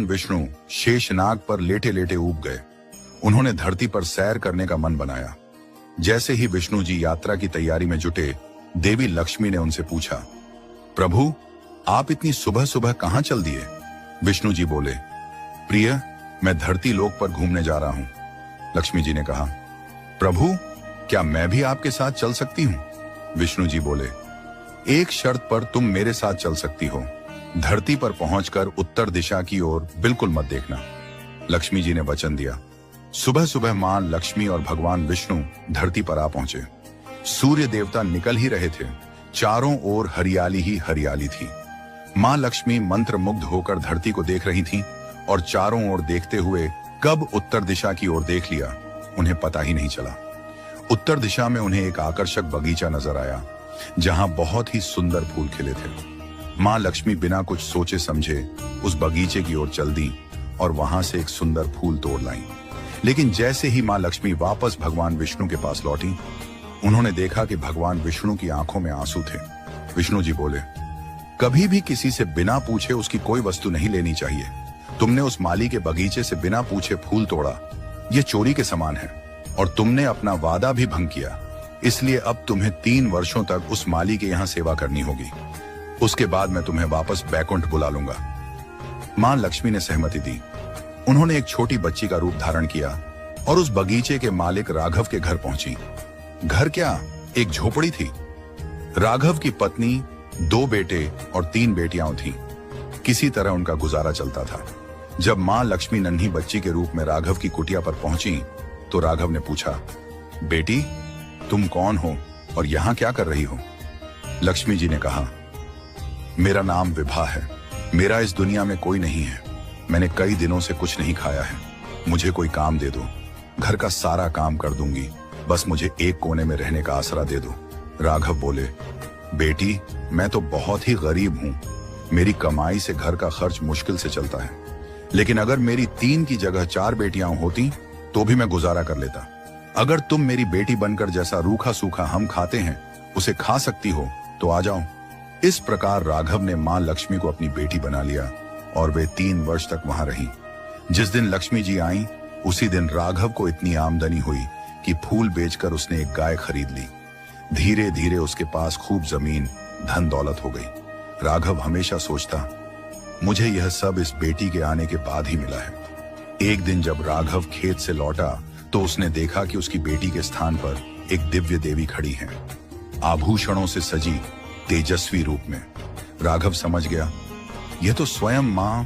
भगवान विष्णु शेषनाग पर लेटे लेटे ऊब गए। उन्होंने धरती पर सैर करने का मन बनाया। जैसे ही विष्णु जी यात्रा की तैयारी में जुटे, देवी लक्ष्मी ने उनसे पूछा, प्रभु आप इतनी सुबह सुबह कहां चल दिए? विष्णु जी बोले, प्रिय मैं धरती लोक पर घूमने जा रहा हूं। लक्ष्मी जी ने कहा, प्रभु क्या मैं भी आपके साथ चल सकती हूं? विष्णु जी बोले, एक शर्त पर तुम मेरे साथ चल सकती हो। धरती पर पहुंचकर उत्तर दिशा की ओर बिल्कुल मत देखना। लक्ष्मी जी ने वचन दिया। सुबह सुबह मां लक्ष्मी और भगवान विष्णु धरती पर आ पहुंचे। सूर्य देवता निकल ही रहे थे। चारों ओर हरियाली ही हरियाली थी। मां लक्ष्मी मंत्र मुग्ध होकर धरती को देख रही थीं और चारों ओर देखते हुए कब उत्तर दिशा की ओर देख लिया उन्हें पता ही नहीं चला। उत्तर दिशा में उन्हें एक आकर्षक बगीचा नजर आया जहां बहुत ही सुंदर फूल खिले थे। मां लक्ष्मी बिना कुछ सोचे समझे उस बगीचे की ओर चल दी और वहां से एक सुंदर फूल तोड़ लाई। लेकिन जैसे ही मां लक्ष्मी वापस भगवान विष्णु के पास लौटी, उन्होंने देखा कि भगवान विष्णु की आंखों में आंसू थे। विष्णु जी बोले, कभी भी किसी से बिना पूछे उसकी कोई वस्तु नहीं लेनी चाहिए। तुमने उस माली के बगीचे से बिना पूछे फूल तोड़ा, ये चोरी के समान है और तुमने अपना वादा भी भंग किया। इसलिए अब तुम्हें 3 वर्षों तक उस माली के यहाँ सेवा करनी होगी। उसके बाद मैं तुम्हें वापस बैकुंठ बुला लूंगा। मां लक्ष्मी ने सहमति दी। उन्होंने एक छोटी बच्ची का रूप धारण किया और उस बगीचे के मालिक राघव के घर पहुंची। घर क्या, एक झोपड़ी थी। राघव की पत्नी, 2 बेटे और 3 बेटियां थीं। किसी तरह उनका गुजारा चलता था। जब मां लक्ष्मी नन्ही बच्ची के रूप में राघव की कुटिया पर पहुंची तो राघव ने पूछा, बेटी तुम कौन हो और यहां क्या कर रही हो? लक्ष्मी जी ने कहा, मेरा नाम विभा है। मेरा इस दुनिया में कोई नहीं है। मैंने कई दिनों से कुछ नहीं खाया है। मुझे कोई काम दे दो। घर का सारा काम कर दूंगी। बस मुझे एक कोने में रहने का आसरा दे दो। राघव बोले, बेटी मैं तो बहुत ही गरीब हूं। मेरी कमाई से घर का खर्च मुश्किल से चलता है। लेकिन अगर मेरी 3 की जगह 4 बेटियां होती तो भी मैं गुजारा कर लेता। अगर तुम मेरी बेटी बनकर जैसा रूखा सूखा हम खाते हैं उसे खा सकती हो तो आ जाओ। इस प्रकार राघव ने मां लक्ष्मी को अपनी बेटी बना लिया और वे 3 वर्ष तक वहां रही। जिस दिन लक्ष्मी जी आई उसी दिन राघव को इतनी आमदनी हुई कि फूल बेचकर उसने एक गाय खरीद ली। धीरे धीरे उसके पास खूब जमीन, धन दौलत हो गई। राघव हमेशा सोचता, मुझे यह सब इस बेटी के आने के बाद ही मिला है। एक दिन जब राघव खेत से लौटा तो उसने देखा कि उसकी बेटी के स्थान पर एक दिव्य देवी खड़ी है, आभूषणों से सजी तेजस्वी रूप में। राघव समझ गया, यह तो स्वयं मां